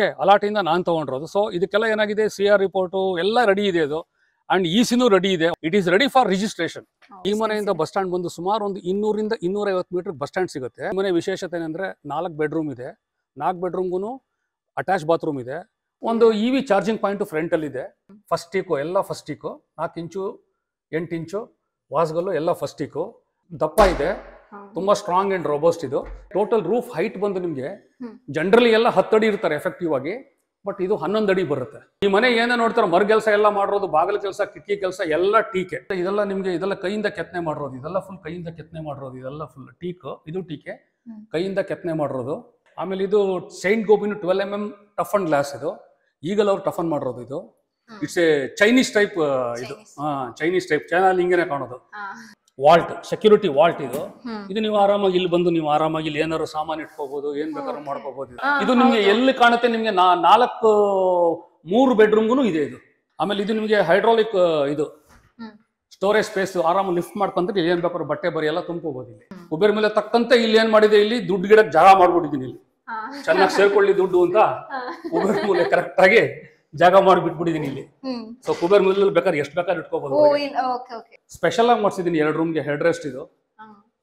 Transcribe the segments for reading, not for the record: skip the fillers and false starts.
Okay, ಅಲಾಟಿಂದ ನಾನು ತಗೊಂಡಿರೋದು. So ಇದಕ್ಕೆಲ್ಲ ಏನಾಗಿದೆ, CR ರಿಪೋರ್ಟು ಎಲ್ಲ ರೆಡಿ ಇದೆ ಅದು, ಅಂಡ್ ECನೂ ರೆಡಿ ಇದೆ. It is ready for registration. ಈ ಮನೆಯಿಂದ ಬಸ್ ಸ್ಟ್ಯಾಂಡ್ ಬಂದು ಸುಮಾರು ಒಂದು 200 ಇಂದ 250 ಮೀಟರ್ ಬಸ್ ಸ್ಟ್ಯಾಂಡ್ ಸಿಗುತ್ತೆ. ಈ ಮನೆ ವಿಶೇಷತೆ ಏನಂದ್ರೆ 4 ಬೆಡ್ರೂಮ್ ಇದೆ. 4 ಬೆಡ್ರೂಮ್ಗೂ ಅಟ್ಯಾಚ್ ಬಾತ್ರೂಮ್ ಇದೆ. ಒಂದು EV ಚಾರ್ಜಿಂಗ್ ಪಾಯಿಂಟ್ ಫ್ರಂಟ್ ಅಲ್ಲಿ ಇದೆ. ಫಸ್ಟ್ ಟೀಕು ಎಲ್ಲ ಫಸ್ಟ್ ಟೀಕು, 4 ಇಂಚು 8 ಇಂಚು ವಾಸ್ಗಲ್ಲು ಎಲ್ಲ ಫಸ್ಟ್ ಟೀಕು, ದಪ್ಪ ಇದೆ, ತುಂಬಾ ಸ್ಟ್ರಾಂಗ್ ಅಂಡ್ ರೋಬಸ್ಟ್ ಇದು. ಟೋಟಲ್ ರೂಫ್ ಹೈಟ್ ಬಂದು ನಿಮಗೆ ಜನರಲಿ ಎಲ್ಲ 10 ಅಡಿ ಇರ್ತಾರೆ ಎಫೆಕ್ಟಿವ್ ಆಗಿ, ಬಟ್ ಇದು 11 ಅಡಿ ಬರುತ್ತೆ. ಈ ಮನೆ ಏನೇ ನೋಡ್ತಾರೆ, ಮರ ಕೆಲಸ ಎಲ್ಲ ಮಾಡಿರೋದು, ಬಾಗಿಲ ಕೆಲಸ, ಕಿಟಕಿ ಕೆಲಸ ಎಲ್ಲ ಟೀಕೆ. ಇದೆಲ್ಲ ನಿಮಗೆ ಇದೆಲ್ಲ ಕೈಯಿಂದ ಕೆತ್ತನೆ ಮಾಡಿರೋದು, ಇದೆಲ್ಲ ಫುಲ್ ಕೈಯಿಂದ ಕೆತ್ತನೆ ಮಾಡಿರೋದು, ಇದೆಲ್ಲ ಫುಲ್ ಟೀಕ್, ಇದು ಟೀಕೆ ಕೈಯಿಂದ ಕೆತ್ತನೆ ಮಾಡಿರೋದು. ಆಮೇಲೆ ಇದು Saint Gobain 12 mm tough and glass ಇದು, ಈಗಲೂ ಅವ್ರು ಟಫನ್ ಮಾಡಿರೋದು. ಇದು ಇಟ್ಸ್ ಎ ಚೈನೀಸ್ ಟೈಪ್. ಇದು ಚೈನೀಸ್ ಟೈಪ್, ಚೈನಲ್ಲಿ ಹಿಂಗೇನೆ ಕಾಣೋದು. ವಾಲ್ಟ್, ಸೆಕ್ಯೂರಿಟಿ ವಾಲ್ಟ್ ಇದು. ಇದು ನೀವು ಆರಾಮಾಗಿ ಇಲ್ಲಿ ಬಂದು ನೀವು ಆರಾಮಾಗಿ ಇಲ್ಲಿ ಏನಾದ್ರು ಸಾಮಾನು ಇಟ್ಕೋಬಹುದು, ಏನ್ ಬೇಕಾದ್ರೂ ಮಾಡ್ಕೋಬಹುದು. ಇದು ನಿಮ್ಗೆ ಎಲ್ಲಿ ಕಾಣುತ್ತೆ, ನಿಮ್ಗೆ 3 ಬೆಡ್ರೂಮ್ಗೂ ಇದೆ ಇದು. ಆಮೇಲೆ ಇದು ನಿಮ್ಗೆ ಹೈಡ್ರಾಲಿಕ್ ಇದು ಸ್ಟೋರೇಜ್ ಸ್ಪೇಸ್, ಆರಾಮ ಲಿಫ್ಟ್ ಮಾಡ್ಕೊಂಡ್ರೆ ಏನ್ ಬೇಕಾದ್ರೂ ಬಟ್ಟೆ ಬರಿ ಎಲ್ಲ ತುಂಬ್ಕೋಬಹುದು. ಇಲ್ಲಿ ಕುಬೇರ್ ಮೇಲೆ ತಕ್ಕಂತೆ ಇಲ್ಲಿ ಏನ್ ಮಾಡಿದೆ, ಇಲ್ಲಿ ದುಡ್ಡು ಗಿಡಕ್ಕೆ ಜಾಗ ಮಾಡ್ಬಿಟ್ಟಿದ್ದೀನಿ. ಇಲ್ಲಿ ಚೆನ್ನಾಗಿ ಸೇರ್ಕೊಳ್ಳಿ ದುಡ್ಡು ಅಂತ ಕುಬೇರ್ ಮೂಲೆ ಕರೆಕ್ಟ್ ಆಗಿ ಜಾಗ ಮಾಡಿಬಿಟ್ಬಿಟ್ಟಿದ್ದೀನಿ ಇಲ್ಲಿ. ಸೊ ಕುಬೇರ್ ಮೂಲೆಯಲ್ಲಿ ಬೇಕಾದ್ರೆ ಎಷ್ಟು ಬೇಕಾದ್ರೆ ಇಟ್ಕೋಬಹುದು. ಸ್ಪೆಷಲ್ ಆಗಿ ಮಾಡಿಸಿದೀನಿ 2 ರೂಮ್ಗೆ ಹೆಡ್ ರೆಸ್ಟ್.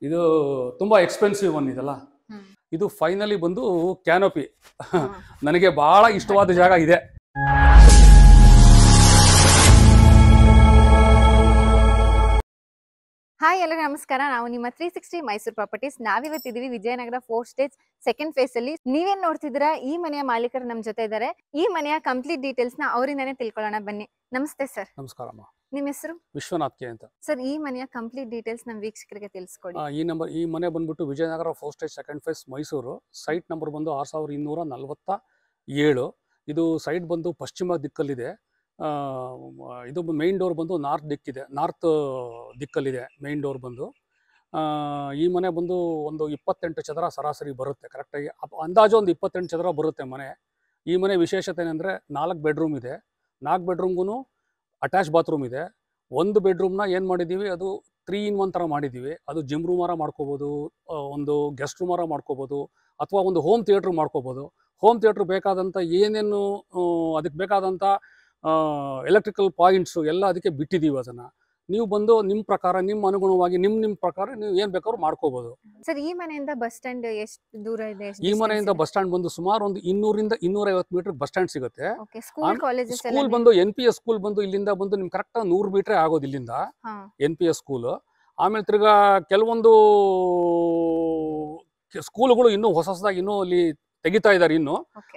ಇದು ತುಂಬಾ ಎಕ್ಸ್ಪೆನ್ಸಿವ್ ಒನ್ ಇದಲ್ಲ. ಇದು ಫೈನಲಿ ಬಂದು ಕ್ಯಾನೋಪಿ. ನನಗೆ ಬಹಳ ಇಷ್ಟವಾದ ಜಾಗ ಇದೆ. ಹಾಯ್ ಎಲ್ಲರಿಗೂ ನಮಸ್ಕಾರ. ನಾವು ನಿಮ್ಮ 360 ಮೈಸೂರು ಪ್ರಾಪರ್ಟೀಸ್. ನಾವಿವತ್ತಿದೀವಿ Vijayanagar 4th stage 2nd phase ಅಲ್ಲಿ. ನೀವೇನ್ ನೋಡ್ತಿದ್ದೀರಾ, ಈ ಮನೆಯ ಮಾಲೀಕರು ನಮ್ ಜೊತೆ ಇದ್ದಾರೆ. ಈ ಮನೆಯ ಕಂಪ್ಲೀಟ್ ಡೀಟೇಲ್ಸ್ ನ ಅವರಿಂದಾನೇ ತಿಳ್ಕೊಳ್ಳೋಣ ಬನ್ನಿ. ನಮಸ್ತೆ ಸರ್. ನಮಸ್ಕಾರ. ನಿಮ್ಮ ಹೆಸರು? ವಿಶ್ವನಾಥ್ ಕೆ ಅಂತ. ಸರ್, ಈ ಮನೆಯ ಕಂಪ್ಲೀಟ್ ಡೀಟೇಲ್ಸ್ ನಮ್ಮ ವೀಕ್ಷಕರಿಗೆ ತಿಳಿಸ್ಕೊಡಿ. ಈ ಮನೆ ಬಂದ್ಬಿಟ್ಟು Vijayanagar 4th stage 2nd phase Mysuru. Site number ಬಂದು 6247. ಇದು ಸೈಟ್ ಬಂದು ಪಶ್ಚಿಮ ದಿಕ್ಕಲ್ಲಿದೆ. ಇದು ಮೇನ್ ಡೋರ್ ಬಂದು ನಾರ್ತ್ ದಿಕ್ಕಲ್ಲಿದೆ ಮೇನ್ ಡೋರ್ ಬಂದು. ಈ ಮನೆ ಬಂದು ಒಂದು 28 ಚದರ ಸರಾಸರಿ ಬರುತ್ತೆ ಕರೆಕ್ಟಾಗಿ, ಅಂದಾಜು ಒಂದು 28 ಚದರ ಬರುತ್ತೆ ಮನೆ. ಈ ಮನೆ ವಿಶೇಷತೆ ಏನಂದರೆ 4 ಬೆಡ್ರೂಮ್ ಇದೆ. 4 ಬೆಡ್ರೂಮ್ಗೂ ಅಟ್ಯಾಚ್ ಬಾತ್ರೂಮ್ ಇದೆ. ಒಂದು ಬೆಡ್ರೂಮ್ನ ಏನು ಮಾಡಿದ್ದೀವಿ, ಅದು 3 in 1 ಥರ ಮಾಡಿದ್ದೀವಿ. ಅದು ಜಿಮ್ ರೂಮಾರ ಮಾಡ್ಕೋಬೋದು, ಒಂದು ಗೆಸ್ಟ್ ರೂಮಾರ ಮಾಡ್ಕೋಬೋದು, ಅಥವಾ ಒಂದು ಹೋಮ್ ಥಿಯೇಟ್ರ್ ಮಾಡ್ಕೋಬೋದು. ಹೋಮ್ ಥಿಯೇಟ್ರ್ ಬೇಕಾದಂಥ ಏನೇನು ಅದಕ್ಕೆ ಬೇಕಾದಂಥ ಎಲೆಕ್ಟ್ರಿಕಲ್ ಪಾಯಿಂಟ್ಸು ಎಲ್ಲ ಅದಕ್ಕೆ ಬಿಟ್ಟಿದ್ದೀವಿ. ಅದನ್ನು ನೀವು ಬಂದು ನಿಮ್ಮ ಪ್ರಕಾರ, ನಿಮ್ಮ ಅನುಗುಣವಾಗಿ ನಿಮ್ಮ ಪ್ರಕಾರ ನೀವು ಏನು ಬೇಕಾದ್ರೂ ಮಾಡ್ಕೋಬೋದು. ಸರ್, ಈ ಮನೆಯಿಂದ ಬಸ್ ಸ್ಟ್ಯಾಂಡ್ ಎಷ್ಟು ದೂರ ಇದೆ? ಈ ಮನೆಯಿಂದ ಬಸ್ ಸ್ಟ್ಯಾಂಡ್ ಬಂದು ಸುಮಾರು ಒಂದು 200 ಇಂದ 250 ಮೀಟರ್ ಬಸ್ ಸ್ಟ್ಯಾಂಡ್ ಸಿಗುತ್ತೆ. ಸ್ಕೂಲ್ ಬಂದು NPS ಸ್ಕೂಲ್ ಬಂದು ಇಲ್ಲಿಂದ ಬಂದು ನಿಮ್ಗೆ ಕರೆಕ್ಟ್ 100 ಮೀಟ್ರೇ ಆಗೋದು ಇಲ್ಲಿಂದ NPS ಸ್ಕೂಲ್. ಆಮೇಲೆ ತಿರ್ಗಾ ಕೆಲವೊಂದು ಸ್ಕೂಲ್ಗಳು ಇನ್ನೂ ಹೊಸದಾಗಿ ಇನ್ನೂ ಅಲ್ಲಿ ತೆಗಿತಾ ಇದ್ದಾರೆ.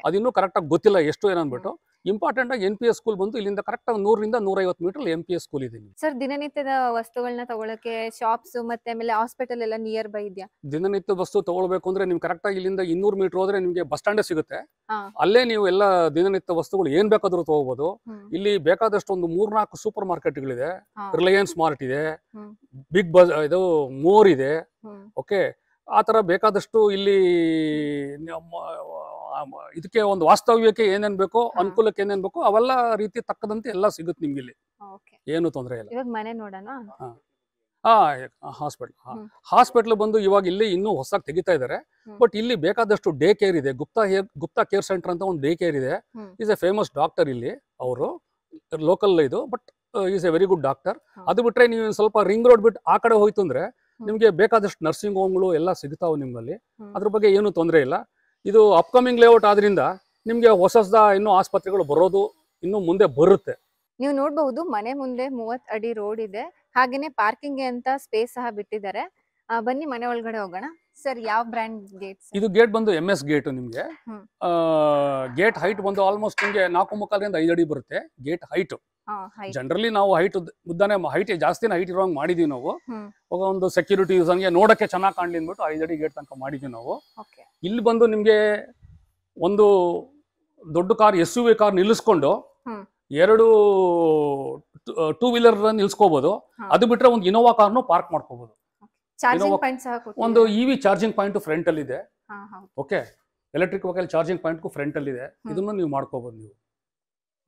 ಅದಿನ್ನೂ ಕರೆಕ್ಟಾಗಿ ಗೊತ್ತಿಲ್ಲ ಎಷ್ಟು ಏನಂದ್ಬಿಟ್ಟು. ಇಂಪಾರ್ಟೆಂಟ್ ಆಗಿ NPS ಸ್ಕೂಲ್ ಬಂದು ಇಲ್ಲಿಂದ ಕರೆಕ್ಟ್ 100 ಇಂದ 150 ಮೀಟರ್ NPS ಸ್ಕೂಲ್ ಇದೆ. ಸರ್, ದಿನನಿತ್ಯದ ವಸ್ತುಗಳನ್ನ ತಗೊಳಕ್ಕೆ ಶಾಪ್ಸ್ ಮತ್ತೆ ಆಮೇಲೆ ಹಾಸ್ಪಿಟಲ್ ಎಲ್ಲ ನಿಯರ್ ಬೈ ಇದೆಯಾ? ದಿನನಿತ್ಯ ವಸ್ತು ತಗೊಳ್ಬೇಕು ಅಂದ್ರೆ ನಿಮ್ಗೆ ಕರೆಕ್ಟ್ ಆಗಿ ಇಲ್ಲಿಂದ 200 ಮೀಟರ್ ಹೋದ್ರೆ ನಿಮ್ಗೆ ಬಸ್ ಸ್ಟ್ಯಾಂಡ್ ಸಿಗುತ್ತೆ. ಅಲ್ಲೇ ನೀವು ಎಲ್ಲ ದಿನನಿತ್ಯ ವಸ್ತುಗಳು ಏನ್ ಬೇಕಾದ್ರೂ ತಗೋಬಹುದು. ಇಲ್ಲಿ ಬೇಕಾದಷ್ಟು ಒಂದು 3-4 ಸೂಪರ್ ಮಾರ್ಕೆಟ್ಗಳಿದೆ. ರಿಲಯನ್ಸ್ ಮಾರ್ಟ್ ಇದೆ, ಬಿಗ್ ಇದು ಮೋರ್ ಇದೆ. ಓಕೆ, ಆ ತರ ಬೇಕಾದಷ್ಟು ಇಲ್ಲಿ ಇದಕ್ಕೆ ಒಂದು ವಾಸ್ತವ್ಯಕ್ಕೆ ಏನೇನ್ ಬೇಕೋ, ಅನುಕೂಲಕ್ಕೆ ಏನೇನ್ ಬೇಕೋ ಅವೆಲ್ಲ ರೀತಿ ತಕ್ಕದಂತೆ ಎಲ್ಲ ಸಿಗುತ್ತೆ ನಿಮ್ಗೆ. ಇಲ್ಲಿ ಏನು ತೊಂದರೆ ಇಲ್ಲ. ಮನೆ ನೋಡೋಣ. ಹಾಸ್ಪಿಟಲ್ ಬಂದು ಇವಾಗ ಇಲ್ಲಿ ಇನ್ನೂ ಹೊಸದಾಗಿ ತೆಗಿತಾ ಇದ್ದಾರೆ. ಬಟ್ ಇಲ್ಲಿ ಬೇಕಾದಷ್ಟು ಡೇ ಕೇರ್ ಇದೆ. ಗುಪ್ತಾ ಕೇರ್ ಸೆಂಟರ್ ಅಂತ ಒಂದು ಡೇ ಕೇರ್ ಇದೆ. ಈಸ್ ಎ ಫೇಮಸ್ ಡಾಕ್ಟರ್ ಇಲ್ಲಿ, ಅವರು ಲೋಕಲ್ ಇದು, but is A very good doctor. ಅದು ಬಿಟ್ರೆ ನೀವು ಸ್ವಲ್ಪ ರಿಂಗ್ ರೋಡ್ ಬಿಟ್ಟು ಆ ಕಡೆ ಹೋಯ್ತು ಅಂದ್ರೆ ನಿಮ್ಗೆ ಬೇಕಾದಷ್ಟು ನರ್ಸಿಂಗ್ ಹೋಮ್ಗಳು ಎಲ್ಲ ಸಿಗ್ತಾವೆ ನಿಮ್ಮಲ್ಲಿ. ಅದ್ರ ಬಗ್ಗೆ ಏನು ತೊಂದರೆ ಇಲ್ಲ. ಇದು ಅಪ್ಕಮಿಂಗ್ ಲೇಔಟ್ ಆದ್ರಿಂದ ನಿಮ್ಗೆ ಹೊಸದ ಇನ್ನೂ ಆಸ್ಪತ್ರೆಗಳು ಬರೋದು ಇನ್ನು ಮುಂದೆ ಬರುತ್ತೆ. ನೀವು ನೋಡಬಹುದು, ಮನೆ ಮುಂದೆ 30 ಅಡಿ ರೋಡ್ ಇದೆ. ಹಾಗೇನೆ ಪಾರ್ಕಿಂಗ್ ಅಂತ ಸ್ಪೇಸ್ ಸಹ ಬಿಟ್ಟಿದ್ದಾರೆ. ಬನ್ನಿ ಮನೆ ಒಳಗಡೆ ಹೋಗೋಣ. ಸರ್, ಯಾವ ಬ್ರ್ಯಾಂಡ್ ಗೇಟ್? ಇದು ಗೇಟ್ ಬಂದು MS ಗೇಟ್. ನಿಮ್ಗೆ ಗೇಟ್ ಹೈಟ್ ಬಂದು ಆಲ್ಮೋಸ್ಟ್ ನಿಮ್ಗೆ 4.25 5 ಅಡಿ ಬರುತ್ತೆ ಗೇಟ್ ಹೈಟ್. ಜನರಲಿ ನಾವು ಹೈಟ್ ಉದ್ದಾನೆ ಹೈಟ್ ಜಾಸ್ತಿನ ಹೈಟ್ ಇರುವಂಗೆ ಮಾಡಿದೀವಿ ನಾವು. ಒಂದು ಸೆಕ್ಯೂರಿಟಿ ಯೂಸನ್ಗೆ ನೋಡಕ್ಕೆ ಚೆನ್ನಾಗಿ ಕಾಣ್ಲಿ ಅಂದ್ಬಿಟ್ಟು 5 ಅಡಿ ಗೇಟ್ ತನಕ ಮಾಡಿದೀವಿ ನಾವು. ಇಲ್ಲಿ ಬಂದು ನಿಮ್ಗೆ ಒಂದು ದೊಡ್ಡ ಕಾರ್ SUV ಕಾರ್ ನಿಲ್ಲಿಸ್ಕೊಂಡು 2 2 ವೀಲರ್ ನಿಲ್ಸ್ಕೋಬಹುದು. ಅದು ಬಿಟ್ರೆ ಒಂದು ಇನೋವಾ ಕಾರ್ನು ಪಾರ್ಕ್ ಮಾಡ್ಕೋಬಹುದು. ಒಂದು EV ಚಾರ್ಜಿಂಗ್ ಪಾಯಿಂಟ್ ಫ್ರಂಟ್ ಅಲ್ಲಿ ಇದೆ. Okay, electric vehicle charging point front ಅಲ್ಲಿ ಇದೆ. ಇದನ್ನು ನೀವು ಮಾಡ್ಕೋಬಹುದು ನೀವು.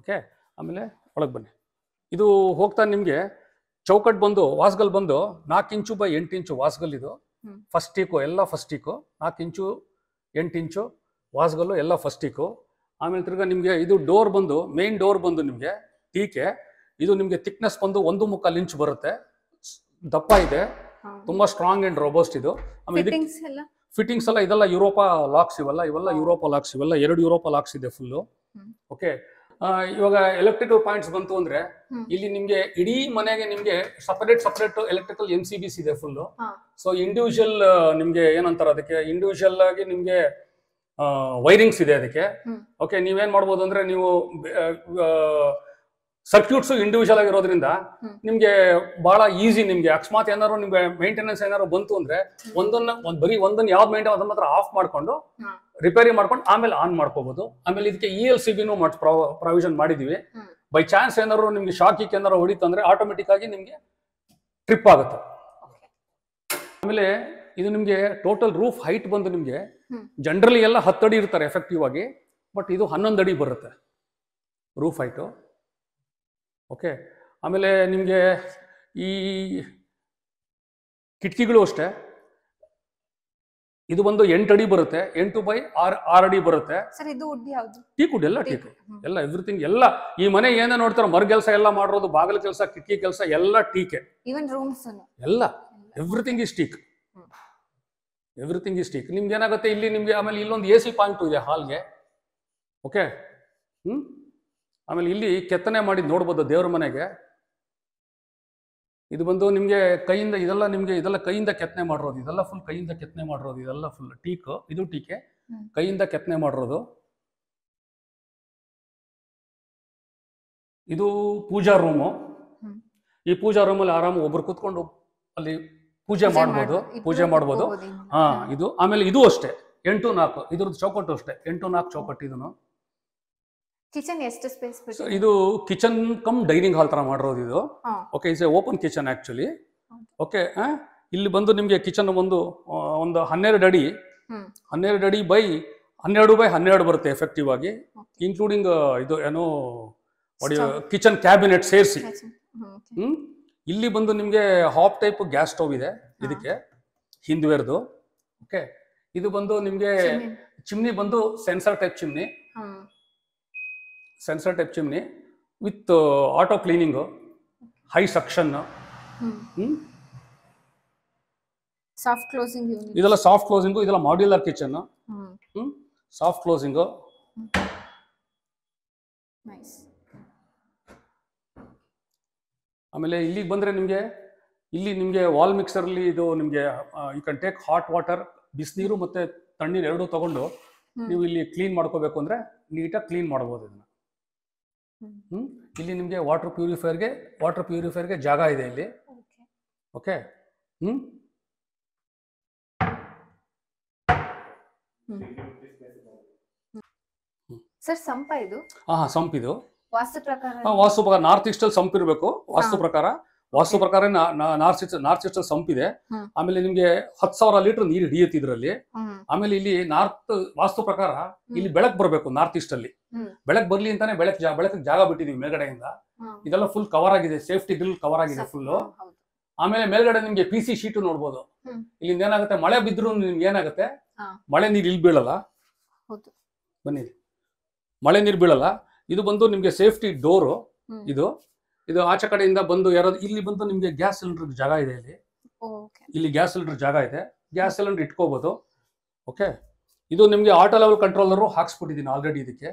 ಓಕೆ, ಆಮೇಲೆ ಒಳಗೆ ಬನ್ನಿ. ಇದು ಹೋಗ್ತಾ ನಿಮ್ಗೆ ಚೌಕಟ್ ಬಂದು ವಾಸ್ಗಲ್ ಬಂದು 4 ಇಂಚು ಬೈ 8 ಇಂಚು ವಾಸ್ಗಲ್. ಇದು ಫಸ್ಟ್ ಟೀಕು ಎಲ್ಲ ಫಸ್ಟ್ ಟೀಕು. 4 ಇಂಚು 8 ಇಂಚು ವಾಸ್ಗಲ್ಲು ಎಲ್ಲ ಫಸ್ಟ್ ಟೀಕು. ಆಮೇಲೆ ತಿರ್ಗಾ ನಿಮಗೆ ಇದು ಡೋರ್ ಬಂದು ಮೇನ್ ಡೋರ್ ಬಂದು ನಿಮಗೆ ಟೀಕೆ, ಇದು ನಿಮಗೆ ಥಿಕ್ನೆಸ್ ಬಂದು 1.25 ಇಂಚ್ ಬರುತ್ತೆ, ದಪ್ಪ ಇದೆ, ತುಂಬಾ ಸ್ಟ್ರಾಂಗ್ ಅಂಡ್ ರೋಬಸ್ಟ್ ಇದು. ಆಮೇಲೆ ಫಿಟ್ಟಿಂಗ್ಸ್ ಎಲ್ಲ ಫಿಟ್ಟಿಂಗ್ಸ್ ಎಲ್ಲ ಇದೆಲ್ಲ ಯುರೋಪಾ ಲಾಕ್ಸ್, ಇವೆಲ್ಲ ಯುರೋಪಾ ಲಾಕ್ಸ್, ಇವೆಲ್ಲ 2 ಯುರೋಪಾ ಲಾಕ್ಸ್ ಇದೆ ಫುಲ್ಲು. ಓಕೆ, ಇವಾಗ ಎಲೆಕ್ಟ್ರಿಕಲ್ ಪಾಯಿಂಟ್ಸ್ ಬಂತು ಅಂದ್ರೆ ಇಲ್ಲಿ ನಿಮ್ಗೆ ಇಡೀ ಮನೆಗೆ ನಿಮ್ಗೆ ಸಪರೇಟ್ ಎಲೆಕ್ಟ್ರಿಕಲ್ MCBs ಇದೆ ಫುಲ್ಲು. ಸೊ ಇಂಡಿವಿಜುವಲ್ ನಿಮ್ಗೆ ಏನಂತಾರೆ ಅದಕ್ಕೆ, ಇಂಡಿವಿಜುವಲ್ ಆಗಿ ನಿಮ್ಗೆ ವೈರಿಂಗ್ಸ್ ಇದೆ ಅದಕ್ಕೆ. ಓಕೆ, ನೀವೇನ್ ಮಾಡ್ಬೋದು ಅಂದ್ರೆ ನೀವು ಸರ್ಕ್ಯೂಟ್ಸ್ ಇಂಡಿವಿಜುವಲ್ ಆಗಿರೋದ್ರಿಂದ ನಿಮ್ಗೆ ಬಹಳ ಈಸಿ. ನಿಮ್ಗೆ ಅಕಸ್ಮಾತ್ ಏನಾದ್ರು ನಿಮ್ಗೆ ಮೇಂಟೆನೆನ್ಸ್ ಏನಾದ್ರು ಬಂತು ಅಂದ್ರೆ ಬರೀ ಒಂದನ್ನ ಯಾವ್ದು ಮೇಂಟೈನ್ ಅದನ್ನ ಮಾತ್ರ ಆಫ್ ಮಾಡ್ಕೊಂಡು ರಿಪೇರಿ ಮಾಡ್ಕೊಂಡು ಆಮೇಲೆ ಆನ್ ಮಾಡ್ಕೋಬಹುದು. ಆಮೇಲೆ ಇದಕ್ಕೆ ELCBನೂ ಪ್ರಾವಿಷನ್ ಮಾಡಿದೀವಿ. ಬೈ ಚಾನ್ಸ್ ಏನಾದ್ರು ನಿಮ್ಗೆ ಶಾಕ್ ಏನಾದ್ರು ಹೊಡಿತಂದ್ರೆ ಆಟೋಮೆಟಿಕ್ ಆಗಿ ನಿಮ್ಗೆ ಟ್ರಿಪ್ ಆಗುತ್ತೆ. ಆಮೇಲೆ ಇದು ನಿಮ್ಗೆ ಟೋಟಲ್ ರೂಫ್ ಹೈಟ್ ಬಂದು ನಿಮ್ಗೆ ಜನರಲಿ ಎಲ್ಲ 10 ಅಡಿ ಇರ್ತಾರೆ ಎಫೆಕ್ಟಿವ್ ಆಗಿ, ಬಟ್ ಇದು 11 ಅಡಿ ಬರುತ್ತೆ ರೂಫ್ ಹೈಟು. ಓಕೆ, ಆಮೇಲೆ ನಿಮಗೆ ಈ ಕಿಟಕಿಗಳು ಅಷ್ಟೇ, ಇದು ಬಂದು 8 ಅಡಿ ಬರುತ್ತೆ, 8x6 ಅಡಿ ಬರುತ್ತೆ. ಟೀಕ್ ವುಡ್ ಎಲ್ಲ ಟೀಕ್ ಎಲ್ಲ ಎವ್ರಿಥಿಂಗ್ ಎಲ್ಲ ಈ ಮನೆ ಏನೇ ನೋಡ್ತಾರೋ ಮರ ಕೆಲಸ ಎಲ್ಲ ಮಾಡಿರೋದು, ಬಾಗಿಲು ಕೆಲಸ, ಕಿಟಕಿ ಕೆಲಸ ಎಲ್ಲ ಟೀಕೆ, ಎಲ್ಲ everything is teak, everything is teak. ನಿಮ್ಗೆ ಏನಾಗುತ್ತೆ ಇಲ್ಲಿ ನಿಮ್ಗೆ ಆಮೇಲೆ ಇಲ್ಲೊಂದು AC ಪಾಯಿಂಟು ಇದೆ ಹಾಲ್ಗೆ. ಓಕೆ, ಆಮೇಲೆ ಇಲ್ಲಿ ಕೆತ್ತನೆ ಮಾಡಿ ನೋಡ್ಬೋದು ದೇವ್ರ ಮನೆಗೆ. ಇದು ಬಂದು ನಿಮ್ಗೆ ಕೈಯಿಂದ ಇದೆಲ್ಲ ಕೈಯಿಂದ ಕೆತ್ತನೆ ಮಾಡಿರೋದು, ಇದೆಲ್ಲ ಫುಲ್ ಕೈಯಿಂದ ಕೆತ್ತನೆ ಮಾಡಿರೋದು, ಇದೆಲ್ಲ ಫುಲ್ ಟೀಕ್, ಇದು ಟೀಕೆ ಕೈಯಿಂದ ಕೆತ್ತನೆ ಮಾಡಿರೋದು. ಇದು ಪೂಜಾ ರೂಮು. ಈ ಪೂಜಾ ರೂಮಲ್ಲಿ ಆರಾಮ ಒಬ್ರು ಕೂತ್ಕೊಂಡು ಅಲ್ಲಿ ಪೂಜೆ ಮಾಡ್ಬೋದು. ಹಾ, ಇದು ಆಮೇಲೆ ಇದು ಅಷ್ಟೇ 8x4, ಇದ್ರದ್ದು ಚೌಕಟ್ಟು ಅಷ್ಟೇ 8x4 ಚೌಕಟ್ಟು. ಇದನ್ನು ಕಿಚನ್ ಎಷ್ಟು ಸ್ಪೇಸ್? ಇದು ಕಿಚನ್ ಕಮ್ ಡೈನಿಂಗ್ ಹಾಲ್ ತರ ಮಾಡಿರೋದು ಇದು. Okay, it's A open kitchen actually. Okay, ಇಲ್ಲಿ ಬಂದು ನಿಮ್ಗೆ ಕಿಚನ್ ಒಂದು 12 ಅಡಿ ಬೈ 12x12 ಬರುತ್ತೆ ಎಫೆಕ್ಟಿವ್ ಆಗಿ, ಇನ್ಕ್ಲೂಡಿಂಗ್ ಇದು ಏನೋ ಕಿಚನ್ ಕ್ಯಾಬಿನೆಟ್ ಸೇರಿಸಿ. ಇಲ್ಲಿ ಬಂದು ನಿಮ್ಗೆ ಹಾಪ್ ಟೈಪ್ ಗ್ಯಾಸ್ ಸ್ಟವ್ ಇದೆ ಇದಕ್ಕೆ ಹಿಂದ್ವೇರ್ದು. ಓಕೆ, ಇದು ಬಂದು ನಿಮ್ಗೆ ಚಿಮ್ನಿ ಬಂದು sensor type chimney with auto cleaning, high suction, soft closing. ಇದೆಲ್ಲ ಸಾಫ್ಟ್ ಕ್ಲೋಸಿಂಗು, ಇದೆಲ್ಲ ಮಾಡ್ಯುಲರ್ ಕಿಚನ್, ಸಾಫ್ಟ್ ಕ್ಲೋಸಿಂಗು. ಆಮೇಲೆ ಇಲ್ಲಿಗೆ ಬಂದ್ರೆ ನಿಮ್ಗೆ ವಾಲ್ ಮಿಕ್ಸರ್ಲಿ ಇದು ನಿಮ್ಗೆ you can take hot water, ಬಿಸಿನೀರು ಮತ್ತೆ ತಣ್ಣೀರು ಎರಡೂ ತಗೊಂಡು ನೀವು ಇಲ್ಲಿ ಕ್ಲೀನ್ ಮಾಡ್ಕೋಬೇಕು ಅಂದ್ರೆ ನೀಟಾಗಿ ಕ್ಲೀನ್ ಮಾಡ್ಬೋದು ಇದನ್ನ. ಇಲ್ಲಿ ನಿಮ್ಗೆ ವಾಟರ್ ಪ್ಯೂರಿಫೈರ್ಗೆ ಜಾಗ ಇದೆ ಇಲ್ಲಿ. ಓಕೆ, ಸರ್ ಸಂಪ ಇದು? ಸಂಪ್ ಇದು ವಾಸ್ತು ಪ್ರಕಾರ ನಾರ್ತ್ ಈಸ್ಟ್ ಅಲ್ಲಿ ಸಂಪ್ ಇರಬೇಕು. ವಾಸ್ತು ಪ್ರಕಾರ ನಾರ್ತ್ ಈಸ್ಟ್ ಅಲ್ಲಿ ಸಂಪ್ ಇದೆ. ಆಮೇಲೆ ನಿಮ್ಗೆ 10,000 ಲೀಟರ್ ನೀರು ಹಿಡಿಯುತ್ತೆ ಇದರಲ್ಲಿ. ಆಮೇಲೆ ಇಲ್ಲಿ ವಾಸ್ತು ಪ್ರಕಾರ ಇಲ್ಲಿ ಬೆಳಕ್ ಬರ್ಬೇಕು. ನಾರ್ತ್ ಈಸ್ಟ್ ಅಲ್ಲಿ ಬೆಳಕ್ ಬರ್ಲಿ ಅಂತಾನೆ ಬೆಳಕಿಗೆ ಜಾಗ ಬಿಟ್ಟಿದೀವಿ ಮೇಲ್ಗಡೆಯಿಂದ. ಇದೆಲ್ಲ ಫುಲ್ ಕವರ್ ಆಗಿದೆ, ಸೇಫ್ಟಿ ಗ್ರಿಲ್ ಕವರ್ ಆಗಿದೆ ಫುಲ್. ಆಮೇಲೆ ಮೇಲ್ಗಡೆ ನಿಮ್ಗೆ PC ಶೀಟ್ ನೋಡ್ಬೋದು. ಇಲ್ಲಿಂದ ಏನಾಗುತ್ತೆ, ಮಳೆ ಬಿದ್ರು ನಿಮ್ಗೆ ಏನಾಗುತ್ತೆ, ಮಳೆ ನೀರು ಇಲ್ಲಿ ಬೀಳಲ್ಲ. ಬನ್ನಿ, ಮಳೆ ನೀರು ಬೀಳಲ್ಲ. ಇದು ಬಂದು ನಿಮ್ಗೆ ಸೇಫ್ಟಿ ಡೋರು. ಇದು ಆಚೆ ಕಡೆಯಿಂದ ಬಂದು ಯಾರಾದ್ರು ಇಲ್ಲಿ ಬಂದು ನಿಮ್ಗೆ ಗ್ಯಾಸ್ ಸಿಲಿಂಡರ್ ಜಾಗ ಇದೆ ಇಲ್ಲಿ ಗ್ಯಾಸ್ ಸಿಲಿಂಡರ್ ಜಾಗ ಇದೆ, ಗ್ಯಾಸ್ ಸಿಲಿಂಡರ್ ಇಟ್ಕೋಬಹುದು. ಓಕೆ, ಇದು ನಿಮ್ಗೆ ಆಟೋ ಲೆವೆಲ್ ಕಂಟ್ರೋಲರು ಹಾಕ್ಸ್ಬಿಟ್ಟಿದ್ದೀನಿ ಆಲ್ರೆಡಿ ಇದಕ್ಕೆ.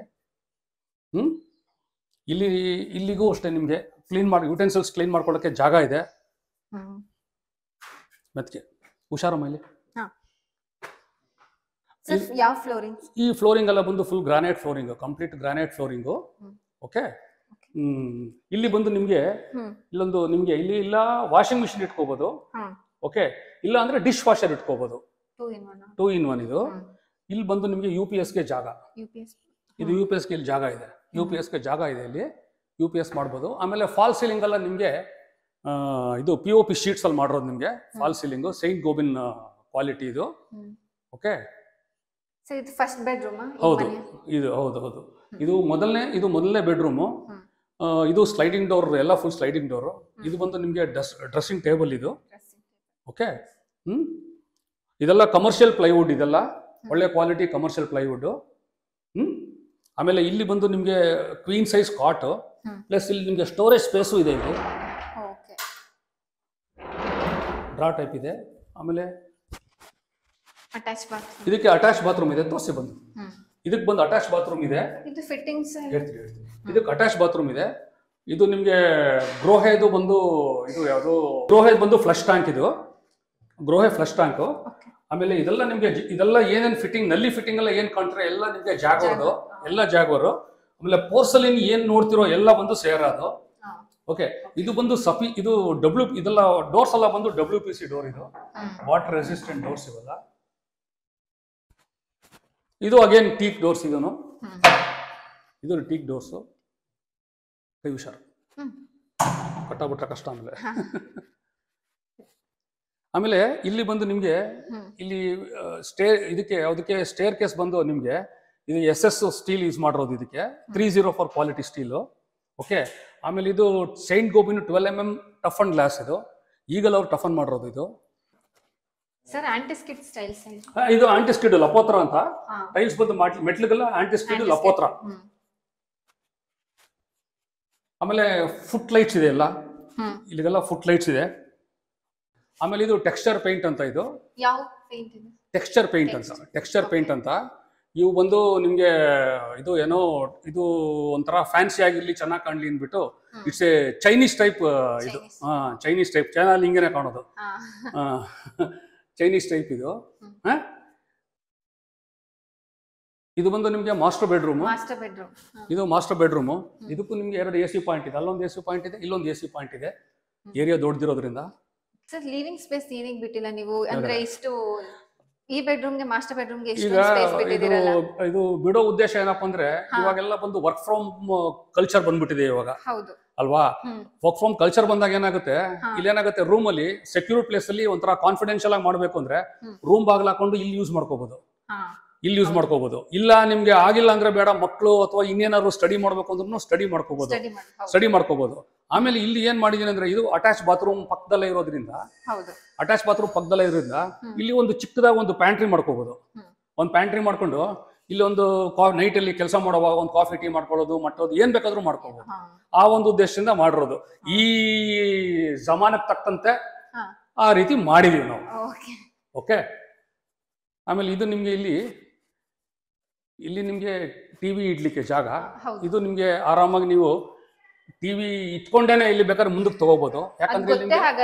ಇಲ್ಲಿಗೂ ಅಷ್ಟೇ ನಿಮ್ಗೆ ಯುಟೆನ್ಸಿಲ್ಸ್ ಕ್ಲೀನ್ ಮಾಡ್ಕೊಳ್ಳೋಕೆ ಜಾಗ ಇದೆ. ಮತ್ತೆ ಹುಷಾರ ಮೇಲೆ ಈ ಫ್ಲೋರಿಂಗ್ ಎಲ್ಲ ಬಂದು full granite flooring, complete granite flooring. Okay, ಇಲ್ಲಿ ಬಂದು ನಿಮ್ಗೆ ಇಲ್ಲಿ ಇಲ್ಲ ವಾಷಿಂಗ್ ಮಿಷಿನ್ ಇಟ್ಕೋಬಹುದು. ಓಕೆ, ಇಲ್ಲ ಅಂದ್ರೆ ಡಿಶ್ ವಾಷರ್ ಇಟ್ಕೋಬಹುದು. 2 in 1 ಇದು. ಇಲ್ಲಿ ಬಂದು ನಿಮ್ಗೆ UPSಗೆ ಜಾಗ, ಇದು UPSಗೆ ಇಲ್ಲಿ ಜಾಗ ಇದೆ, UPSಗೆ ಜಾಗ ಇದೆ ಇಲ್ಲಿ, UPS ಮಾಡ್ಬೋದು. ಆಮೇಲೆ ಫಾಲ್ ಸೀಲಿಂಗ್ ಎಲ್ಲ ನಿಮ್ಗೆ ಇದು POP ಶೀಟ್ಸ್ ಅಲ್ಲಿ ಮಾಡಿರೋದು ನಿಮ್ಗೆ ಫಾಲ್ ಸೀಲಿಂಗ್, ಸೈಂಟ್ ಗೋಬಿನ್ ಕ್ವಾಲಿಟಿ ಇದು. ಓಕೆ, ಇದು ಫಸ್ಟ್ ಬೆಡ್ರೂಮ್. ಹೌದು, ಇದು ಮೊದಲನೇ ಬೆಡ್ರೂಮು. ಇದು ಸ್ಲೈಡಿಂಗ್ ಡೋರ್, ಎಲ್ಲ ಫುಲ್ ಸ್ಲೈಡಿಂಗ್ ಡೋರು. ಇದು ಬಂದು ನಿಮ್ಗೆ ಡ್ರೆಸ್ಸಿಂಗ್ ಟೇಬಲ್ ಇದು. ಓಕೆ, ಇದೆಲ್ಲ ಕಮರ್ಷಿಯಲ್ ಪ್ಲೈವುಡ್, ಇದೆಲ್ಲ ಒಳ್ಳೆ ಕ್ವಾಲಿಟಿ ಕಮರ್ಷಿಯಲ್ ಪ್ಲೈವುಡ್. ಆಮೇಲೆ ಇಲ್ಲಿ ಬಂದು ನಿಮಗೆ ಕ್ವೀನ್ ಸೈಜ್ ಕಾಟ್ ಪ್ಲಸ್ ಇಲ್ಲಿ ನಿಮಗೆ ಸ್ಟೋರೇಜ್ ಸ್ಪೇಸು ಇದೆ. ಇಲ್ಲಿ ಡ್ರಾ ಟೈಪ್ ಇದೆ. ಆಮೇಲೆ ಇದಕ್ಕೆ ಅಟ್ಯಾಚ್ ಬಾತ್ರೂಮ್ ಇದೆ. ತೋರಿಸಿ ಬಂದು ಇದಕ್ಕೆ ಬಂದು ಅಟ್ಯಾಚ್ ಬಾತ್ರೂಮ್ ಇದೆ. ಇದು ಫಿಟ್ಟಿಂಗ್ಸ್ ಹೇಳ್ತೀನಿ. ಇದಕ್ಕೆ ಅಟ್ಯಾಚ್ ಬಾತ್ರೂಮ್ ಇದೆ. ಇದು ನಿಮಗೆ ಗ್ರೋಹೆದು ಬಂದು ಇದು ಯಾವುದು ಗ್ರೋಹೆ ಬಂದು ಫ್ಲಶ್ ಟ್ಯಾಂಕ್. ಇದು ಗ್ರೋಹೆ ಫ್ಲಶ್ ಟ್ಯಾಂಕ್. ಆಮೇಲೆ ಇದೆಲ್ಲ ನಿಮಗೆ ಇದೆಲ್ಲ ಏನೇನು ಫಿಟ್ಟಿಂಗ್ ನಲ್ಲಿ ಫಿಟ್ಟಿಂಗ್ ಎಲ್ಲ ಏನ್ ಕಾಣ್ತಾರೆ ಎಲ್ಲ ನಿಮಗೆ ಜಾಗ್ವಾರ್ದು, ಎಲ್ಲ ಜಾಗ್ವಾರು. ಆಮೇಲೆ ಪೋರ್ಸಲಿನ್ ಏನ್ ನೋಡ್ತಿರೋ ಎಲ್ಲ ಬಂದು ಸೇರೋದು. ಓಕೆ, ಇದು ಬಂದು ಇದು ಇದೆಲ್ಲ ಡೋರ್ಸ್ ಎಲ್ಲ ಬಂದು WPC ಡೋರ್. ಇದು ವಾಟರ್ ರೆಸಿಸ್ಟೆಂಟ್ ಡೋರ್ಸ್ ಇವೆಲ್ಲ. ಇದು ಅಗೇನ್ ಟೀಕ್ ಡೋರ್ಸ್. ಇದು ಟೀಕ್ ಡೋರ್ಸ್. ಕೈ ಹುಷಾರು, ಕಟ್ಟಾಬಿಟ್ರೆ ಕಷ್ಟ. ಆಮೇಲೆ ಇಲ್ಲಿ ಬಂದು ನಿಮ್ಗೆ ಇಲ್ಲಿ ಅದಕ್ಕೆ ಸ್ಟೇರ್ ಕೇಸ್ ಬಂದು ನಿಮ್ಗೆ ಇದು SS ಸ್ಟೀಲ್ ಯೂಸ್ ಮಾಡಿರೋದು. ಇದಕ್ಕೆ 304 ಕ್ವಾಲಿಟಿ ಸ್ಟೀಲು. ಓಕೆ, ಆಮೇಲೆ ಇದು Saint Gobain 12 mm tough and glass. ಇದು ಈಗಲೂ ಅವ್ರು ಟಫನ್ ಮಾಡಿರೋದು. ಇದು ಸರ್ ಆಂಟಿಸ್ಕಿಡ್ ಸ್ಟೈಲ್ಸ್. ಇದು ಆಂಟಿಸ್ಕಿಡ್ ಲಪೋತ್ರ ಅಂತ ಟೈಲ್ಸ್ ಬಂದು ಮೆಟ್ಲಿಗೆಲ್ಲ ಆಂಟಿಸ್ಕಿಡ್ ಲಪೋತ್ರ. ಆಮೇಲೆ ಫುಟ್ ಲೈಟ್ಸ್ ಇದೆ ಎಲ್ಲ, ಇಲ್ಲಿಗೆಲ್ಲ ಫುಟ್ ಲೈಟ್ಸ್ ಇದೆ. ಆಮೇಲೆ ಇದು ಟೆಕ್ಸ್ಚರ್ ಪೇಂಟ್ ಅಂತ. ಇದು ಯಾವ ಪೇಂಟ್ ಇದೆ? ಟೆಕ್ಸ್ಚರ್ ಪೇಂಟ್ ಅಂತ. ಇವು ಬಂದು ನಿಮ್ಗೆ ಇದು ಏನೋ ಇದು ಒಂಥರ ಫ್ಯಾನ್ಸಿ ಆಗಿರ್ಲಿ, ಚೆನ್ನಾಗಿ ಕಾಣ್ಲಿ ಅಂದ್ಬಿಟ್ಟು ಇಟ್ಸ್ ಎ ಚೈನೀಸ್ ಟೈಪ್. ಇದು ಚೈನೀಸ್ ಟೈಪ್, ಚೈನಲ್ಲಿ ಹಿಂಗೇನೆ ಕಾಣೋದು. ಚೈನೀಸ್ ಟೈಪ್ ಇದು. ಇದು ಬಂದು ನಿಮ್ಗೆ ಮಾಸ್ಟರ್ ಬೆಡ್ರೂಮ್. ಇದು ಮಾಸ್ಟರ್ ಬೆಡ್ರೂಮ್. ಇದಕ್ಕೂ ನಿಮ್ಗೆ 2 AC ಪಾಯಿಂಟ್ ಇದೆ. ಅಲ್ಲೊಂದು AC ಪಾಯಿಂಟ್ ಇದೆ, ಇಲ್ಲೊಂದು AC ಪಾಯಿಂಟ್ ಇದೆ. ಏರಿಯಾ ದೊಡ್ಡದಿರೋದ್ರಿಂದ. ಸರ್ ಲಿವಿಂಗ್ ಸ್ಪೇಸ್ ಏನಕ್ಕೆ ಬಿಟ್ಟಿಲ್ಲ ನೀವು? ಅಂದ್ರೆ ಇಷ್ಟು ಈ ಬೆಡ್ರೂಮ್ಗೆ ಮಾಸ್ಟರ್ ಬೆಡ್ರೂಮ್ಗೆ ಈಗ ಇದು ಬಿಡೋ ಉದ್ದೇಶ ಏನಪ್ಪಾ ಅಂದ್ರೆ ಇವಾಗೆಲ್ಲ ಬಂದು ವರ್ಕ್ ಫ್ರಮ್ ಕಲ್ಚರ್ ಬಂದ್ಬಿಟ್ಟಿದೆ ಇವಾಗ. ಹೌದು ಅಲ್ವಾ? ವರ್ಕ್ ಫ್ರಮ್ ಕಲ್ಚರ್ ಬಂದಾಗ ಏನಾಗುತ್ತೆ, ಇಲ್ಲೇನಾಗುತ್ತೆ, ರೂಮ್ ಅಲ್ಲಿ ಸೆಕ್ಯೂರ್ ಪ್ಲೇಸ್ ಅಲ್ಲಿ ಒಂಥರ ಕಾನ್ಫಿಡೆನ್ಶಿಯಲ್ ಆಗಿ ಮಾಡ್ಬೇಕು ಅಂದ್ರೆ ರೂಮ್ ಬಾಗಿಲು ಹಾಕೊಂಡು ಇಲ್ಲಿ ಯೂಸ್ ಮಾಡ್ಕೋಬಹುದು. ಇಲ್ಲ ನಿಮ್ಗೆ ಆಗಿಲ್ಲ ಅಂದ್ರೆ ಬೇಡ, ಮಕ್ಕಳು ಅಥವಾ ಇನ್ನೇನಾದ್ರು ಸ್ಟಡಿ ಮಾಡ್ಬೇಕು ಅಂದ್ರೂ ಸ್ಟಡಿ ಮಾಡ್ಕೋಬಹುದು. ಆಮೇಲೆ ಇಲ್ಲಿ ಏನ್ ಮಾಡಿದೀನಿ ಅಂದ್ರೆ ಇದು ಅಟ್ಯಾಚ್ ಬಾತ್ರೂಮ್ ಪಕ್ಕದಲ್ಲೇ ಇರೋದ್ರಿಂದ ಇಲ್ಲಿ ಒಂದು ಚಿಕ್ಕದಾಗ ಒಂದು ಪ್ಯಾಂಟ್ರಿ ಮಾಡ್ಕೋಬಹುದು. ಒಂದು ಪ್ಯಾಂಟ್ರಿ ಮಾಡ್ಕೊಂಡು ಇಲ್ಲಿ ಒಂದು ನೈಟ್ ಅಲ್ಲಿ ಕೆಲಸ ಮಾಡುವಾಗ ಒಂದು ಕಾಫಿ ಟೀ ಮಾಡ್ಕೊಳ್ಳೋದು, ಮಟ್ಟೋದು, ಏನ್ ಬೇಕಾದ್ರೂ ಮಾಡ್ಕೋಬಹುದು. ಆ ಒಂದು ಉದ್ದೇಶದಿಂದ ಮಾಡಿರೋದು. ಈ ಜಮಾನಕ್ಕೆ ತಕ್ಕಂತೆ ಆ ರೀತಿ ಮಾಡಿದೀವಿ ನಾವು. ಓಕೆ, ಆಮೇಲೆ ಇದು ನಿಮ್ಗೆ ಇಲ್ಲಿ ನಿಮ್ಗೆ ಟಿವಿ ಇಡ್ಲಿಕ್ಕೆ ಜಾಗ. ಇದು ನಿಮ್ಗೆ ಆರಾಮಾಗಿ ನೀವು ಟಿವಿ ಇಟ್ಕೊಂಡೇನೆ ಇಲ್ಲಿ ಬೇಕಾದ್ರೆ ಮುಂದಕ್ಕೆ ತಗೋಬಹುದು. ಯಾಕಂದ್ರೆ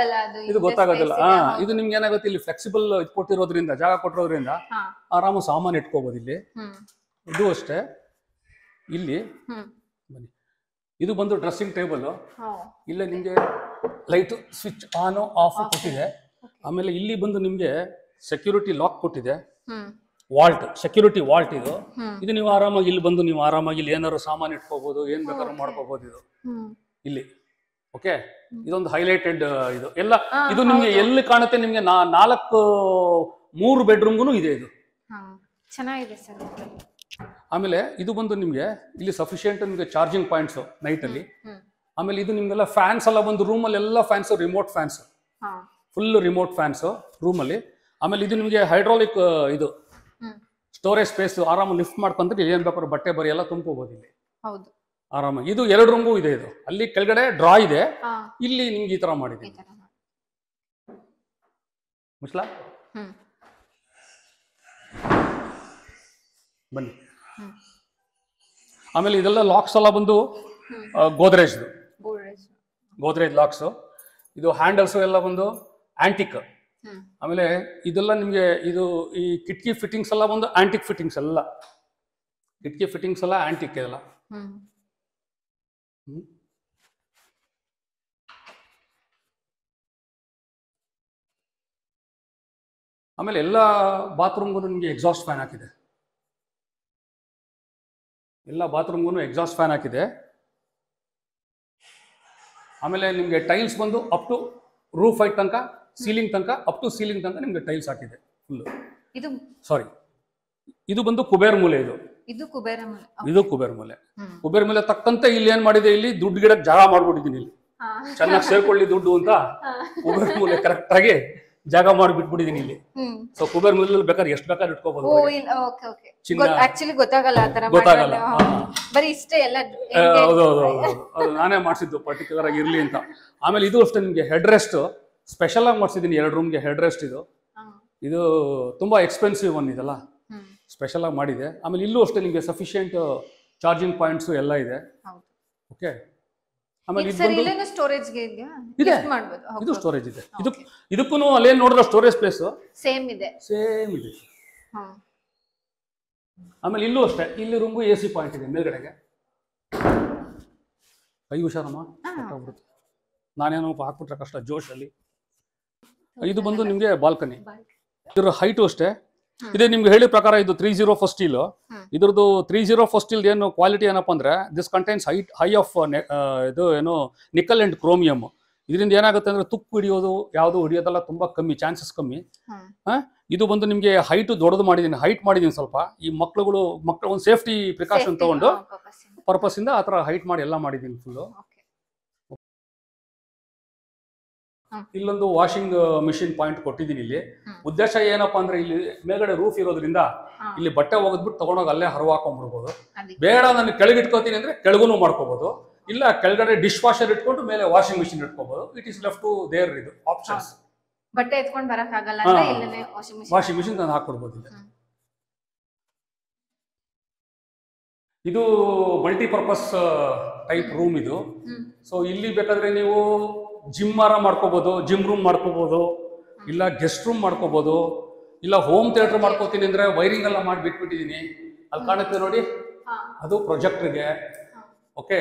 ಇದು ಗೊತ್ತಾಗೋದಿಲ್ಲ. ಇದು ನಿಮ್ಗೆ ಏನಾಗುತ್ತೆ, ಇಲ್ಲಿ ಫ್ಲೆಕ್ಸಿಬಲ್ ಕೊಟ್ಟಿರೋದ್ರಿಂದ, ಜಾಗ ಕೊಟ್ಟಿರೋದ್ರಿಂದ ಆರಾಮ ಸಾಮಾನು ಇಟ್ಕೋಬಹುದು ಇಲ್ಲಿ. ಇದು ಅಷ್ಟೇ. ಇಲ್ಲಿ ಬನ್ನಿ, ಇದು ಬಂದು ಡ್ರೆಸ್ಸಿಂಗ್ ಟೇಬಲ್. ಇಲ್ಲೇ ನಿಮ್ಗೆ ಲೈಟ್ ಸ್ವಿಚ್ ಆನ್ ಆಫ್ ಕೊಟ್ಟಿದೆ. ಆಮೇಲೆ ಇಲ್ಲಿ ಬಂದು ನಿಮ್ಗೆ ಸೆಕ್ಯೂರಿಟಿ ಲಾಕ್ ಕೊಟ್ಟಿದೆ. ಸೆಕ್ಯೂರಿಟಿ ವಾಲ್ಟ್ ಇದು ನೀವು ಆರಾಮಾಗಿ ಇಲ್ಲಿ ಬಂದು ನೀವು ಆರಾಮಾಗಿ ಇಲ್ಲಿ ಏನಾದ್ರು ಸಾಮಾನು ಇಟ್ಕೋಬಹುದು, ಏನ್ ಬೇಕಾದ್ರೂ ಮಾಡ್ಕೋಬಹುದು ಇದು ಇಲ್ಲಿ. ಓಕೆ, ಇದೊಂದು ಹೈಲೈಟೆಡ್ ಇದು ಎಲ್ಲ. ಇದು ನಿಮ್ಗೆ ಎಲ್ಲಿ ಕಾಣುತ್ತೆ, ನಿಮ್ಗೆ 3 ಬೆಡ್ರೂಮ್ಗೂ ಇದೆ. ಇದು ಚೆನ್ನಾಗಿದೆ ಸರ್. ಆಮೇಲೆ ಇದು ಬಂದು ನಿಮ್ಗೆ ಇಲ್ಲಿ ಸಫಿಶಿಯಂಟ್ ನಿಮ್ಗೆ ಚಾರ್ಜಿಂಗ್ ಪಾಯಿಂಟ್ಸ್ ನೈಟ್ ಅಲ್ಲಿ. ಆಮೇಲೆ ಇದು ನಿಮ್ಗೆಲ್ಲ ಫ್ಯಾನ್ಸ್ ಎಲ್ಲ ಬಂದು ರೂಮ್ ಅಲ್ಲಿ ಎಲ್ಲ fans remote fans, full remote fans room ಅಲ್ಲಿ. ಆಮೇಲೆ ಇದು ನಿಮ್ಗೆ ಹೈಡ್ರಾಲಿಕ್ ಇದು ಸ್ಟೋರೇಜ್ ಸ್ಪೇಸ್. ಆರಾಮ ಲಿಫ್ಟ್ ಮಾಡ್ಕೊಂಡ್ರೆ ಏನ್ ಬೇಕಾದ್ರೂ ಬಟ್ಟೆ ಬರಿ ಎಲ್ಲ ತುಂಬ್ಕೋಬಹುದು ಇಲ್ಲಿ ಆರಾಮಾಗಿ. ಇದು 2 ರೂಮ್ಗೂ ಇದೆ. ಇದು ಅಲ್ಲಿ ಕೆಳಗಡೆ ಡ್ರಾ ಇದೆ, ಇಲ್ಲಿ ನಿಮ್ಗೆ ಈ ತರ ಮಾಡಿದೆ. ಮುಸ್ಲಾ ಬನ್ನಿ. ಆಮೇಲೆ ಇದೆಲ್ಲ ಲಾಕ್ಸ್ ಎಲ್ಲ ಬಂದು ಗೋದ್ರೇಜ್ ಲಾಕ್ಸ್. ಇದು ಹ್ಯಾಂಡಲ್ಸ್ ಎಲ್ಲ ಬಂದು ಆಂಟಿಕ್. ಆಮೇಲೆ ಇದೆಲ್ಲ ನಿಮ್ಗೆ ಇದು ಈ ಕಿಟಕಿ ಫಿಟ್ಟಿಂಗ್ಸ್ ಎಲ್ಲ ಬಂದು ಆಂಟಿಕ್ ಫಿಟ್ಟಿಂಗ್ಸ್ ಎಲ್ಲ. ಕಿಟಕಿ ಫಿಟ್ಟಿಂಗ್ಸ್ ಎಲ್ಲ ಆಂಟಿಕ್ ಎಲ್ಲ. ಆಮೇಲೆ ಎಲ್ಲ ಬಾತ್ರೂಮ್ಗೂ ನಿಮ್ಗೆ ಎಕ್ಸಾಸ್ಟ್ ಫ್ಯಾನ್ ಹಾಕಿದೆ. ಆಮೇಲೆ ನಿಮ್ಗೆ ಟೈಲ್ಸ್ ಬಂದು ಅಪ್ ಟು ರೂಫ್ ಹೈಟ್ ತನಕ, ಸೀಲಿಂಗ್ ತನಕ ನಿಮ್ಗೆ ಟೈಲ್ಸ್ ಹಾಕಿದೆ ಫುಲ್. ಇದು ಬಂದು ಕುಬೇರ್ ಮೂಲೆ. ಇದು ಕುಬೇರ್ ಮೂಲೆ ತಕ್ಕಂತೆ ಇಲ್ಲಿ ಏನ್ ಮಾಡಿದೆ, ಇಲ್ಲಿ ದುಡ್ಡು ಗಿಡಕ್ಕೆ ಜಾಗ ಮಾಡ್ಬಿಟ್ಟಿದ್ದೀನಿ. ಇಲ್ಲಿ ಚೆನ್ನಾಗಿ ಸೇರ್ಕೊಳ್ಳಿ ದುಡ್ಡು ಅಂತ ಕುಬೇರ್ ಮೂಲೆ ಕರೆಕ್ಟ್ ಆಗಿ ಜಾಗ ಮಾಡಿ ಬಿಟ್ಬಿಟ್ಟಿದೀನಿ ಇಲ್ಲಿ. ಸೊ ಕುಬೇರ್ ಮಿಲ್ ಬೇಕಾದ್ರೆ ಎಷ್ಟು ಬೇಕಾದ್ರೆ ಇಟ್ಕೋಬಹುದು. ಆಕ್ಚುಲಿ ಗೊತ್ತಾಗಲ್ಲ ಆ ತರ ಗೊತ್ತಾಗಲ್ಲ. ಬರೀ ಇಷ್ಟೇ ಎಲ್ಲ. ಹೌದೌದು, ಅದು ನಾನೇ ಮಾಡಿಸಿದ್ದು ಪರ್ಟಿಕ್ಯುಲರ್ ಆಗಿ ಇರ್ಲಿ ಅಂತ. ಆಮೇಲೆ ಇದು ಅಷ್ಟೇ ನಿಮ್ಗೆ ಹೆಡ್ ರೆಸ್ಟ್ ಸ್ಪೆಷಲ್ ಆಗಿ ಮಾಡಿಸಿದೀನಿ 2 ರೂಮ್ಗೆ ಹೆಡ್ ರೆಸ್ಟ್. ಇದು ತುಂಬಾ ಎಕ್ಸ್ಪೆನ್ಸಿವ್ ಒನ್ ಇದಲ್ಲ, ಸ್ಪೆಷಲ್ ಆಗಿ ಮಾಡಿದೆ. ಆಮೇಲೆ ಇಲ್ಲೂ ಅಷ್ಟೇ ನಿಮಗೆ ಸಫಿಶಿಯಂಟ್ ಚಾರ್ಜಿಂಗ್ ಪಾಯಿಂಟ್ಸ್ ಎಲ್ಲ ಇದೆ. ಓಕೆ. ಆಮೇಲೆ ಸ್ಟೋರೇಜ್ ಇದೆ, ಇದು ಸ್ಟೋರೇಜ್ ಇದೆ. ಇದಕ್ಕೂ ಅಲ್ಲೇನ್ ನೋಡಿದ್ರೆ ಸ್ಟೋರೇಜ್ ಪ್ಲೇಸ್ ಸೇಮ್ ಇದೆ. ಆಮೇಲೆ ಇಲ್ಲೂ ಅಷ್ಟೇ, ಇಲ್ಲಿ ರೂಮ್ಗೂ AC ಪಾಯಿಂಟ್ ಇದೆ ಮೇಲ್ಗಡೆಗೆ. ಕೈ ಹುಷಾರಮ್ಮ, ನಾನೇನೋ ಹಾಕ್ಬಿಟ್ರೆ ಕಷ್ಟ ಜೋಶಲ್ಲಿ. ಇದು ಬಂದು ನಿಮ್ಗೆ ಬಾಲ್ಕನಿ. ಇದ್ರ ಹೈಟು ಅಷ್ಟೇ ಇದೆ. ನಿಮ್ಗೆ ಹೇಳಿದ ಪ್ರಕಾರ ಇದು 304 ಸ್ಟೀಲ್. ಇದ್ರದ್ದು 304 ಸ್ಟೀಲ್ ಏನು ಕ್ವಾಲಿಟಿ ಏನಪ್ಪಾ ಅಂದ್ರೆ ದಿಸ್ ಕಂಟೈನ್ಸ್ ಹೈ ಆಫ್ ಇದು ಏನು ನಿಕಲ್ ಅಂಡ್ ಕ್ರೋಮಿಯಂ. ಇದರಿಂದ ಏನಾಗುತ್ತೆ ಅಂದ್ರೆ ತುಕ್ಕು ಹಿಡಿಯೋದು ಯಾವುದು ಹಿಡಿಯೋದೆಲ್ಲ ತುಂಬಾ ಕಮ್ಮಿ, ಚಾನ್ಸಸ್ ಕಮ್ಮಿ. ಇದು ಬಂದು ನಿಮ್ಗೆ ಹೈಟ್ ದೊಡ್ಡದು ಮಾಡಿದೀನಿ, ಹೈಟ್ ಮಾಡಿದೀನಿ ಸ್ವಲ್ಪ. ಈ ಮಕ್ಕಳು ಒಂದು ಸೇಫ್ಟಿ ಪ್ರಿಕಾಷನ್ ತಗೊಂಡು ಪರ್ಪಸ್ ಇಂದ ಆತರ ಹೈಟ್ ಮಾಡಿ ಎಲ್ಲ ಮಾಡಿದೀನಿ ಫುಲ್ಲು. ಇಲ್ಲೊಂದು ವಾಷಿಂಗ್ ಮಿಷಿನ್ ಪಾಯಿಂಟ್ ಕೊಟ್ಟಿದ್ದೀನಿ ಇಲ್ಲಿ. ಉದ್ದೇಶ ಏನಪ್ಪಾ ಅಂದ್ರೆ ಇಲ್ಲಿ ಮೇಲ್ಗಡೆ ರೂಫ್ ಇರೋದ್ರಿಂದ ಇಲ್ಲಿ ಬಟ್ಟೆ ಒಗೆದ್ಬಿಟ್ಟು ತಗೊಂಡೋಗಿ ಅಲ್ಲೇ ಹರವು ಹಾಕೊಂಡ್ಬಿಡ್ಬೋದು. ಬೇಡ ನಾನು ಕೆಳಗೆ ಇಟ್ಕೋತೀನಿ ಅಂದ್ರೆ ಕೆಳಗೂ ಮಾಡ್ಕೋಬಹುದು, ಇಲ್ಲ ಕೆಳಗಡೆ ಡಿಶ್ ವಾಷರ್ ಇಟ್ಕೊಂಡು ಮೇಲೆ ವಾಷಿಂಗ್ ಮಿಷಿನ್ ಇಟ್ಕೋಬಹುದು. It is left to there ಇದು ಆಪ್ಷನ್ಸ್. ಬಟ್ಟೆ ಎತ್ಕೊಂಡು ಬರಕ್ ಆಗಲ್ಲ, ವಾಷಿಂಗ್ ಮಿಷಿನ್ ನಾನು ಹಾಕೊಡ್ಬೋದು. ಇದು ಮಲ್ಟಿಪರ್ಪಸ್ ಟೈಪ್ ರೂಮ್ ಇದು. ಸೊ ಇಲ್ಲಿ ಬೇಕಾದ್ರೆ ನೀವು ಜಿಮ್ ಮಾಡ್ಕೋಬಹುದು, ಜಿಮ್ ರೂಮ್ ಮಾಡ್ಕೋಬಹುದು, ಇಲ್ಲ ಗೆಸ್ಟ್ ರೂಮ್ ಮಾಡ್ಕೋಬಹುದು, ಇಲ್ಲ ಹೋಮ್ ಥಿಯೇಟರ್ ಮಾಡ್ಕೋತೀನಿ ಅಂದ್ರೆ ವೈರಿಂಗ್ ಎಲ್ಲ ಮಾಡಿ ಬಿಟ್ಬಿಟ್ಟಿದೀನಿ. ಅಲ್ಲಿ ಕಾಣುತ್ತೆ ನೋಡಿ, ಅದು ಪ್ರೊಜೆಕ್ಟರ್ಗೆ. ಓಕೆ.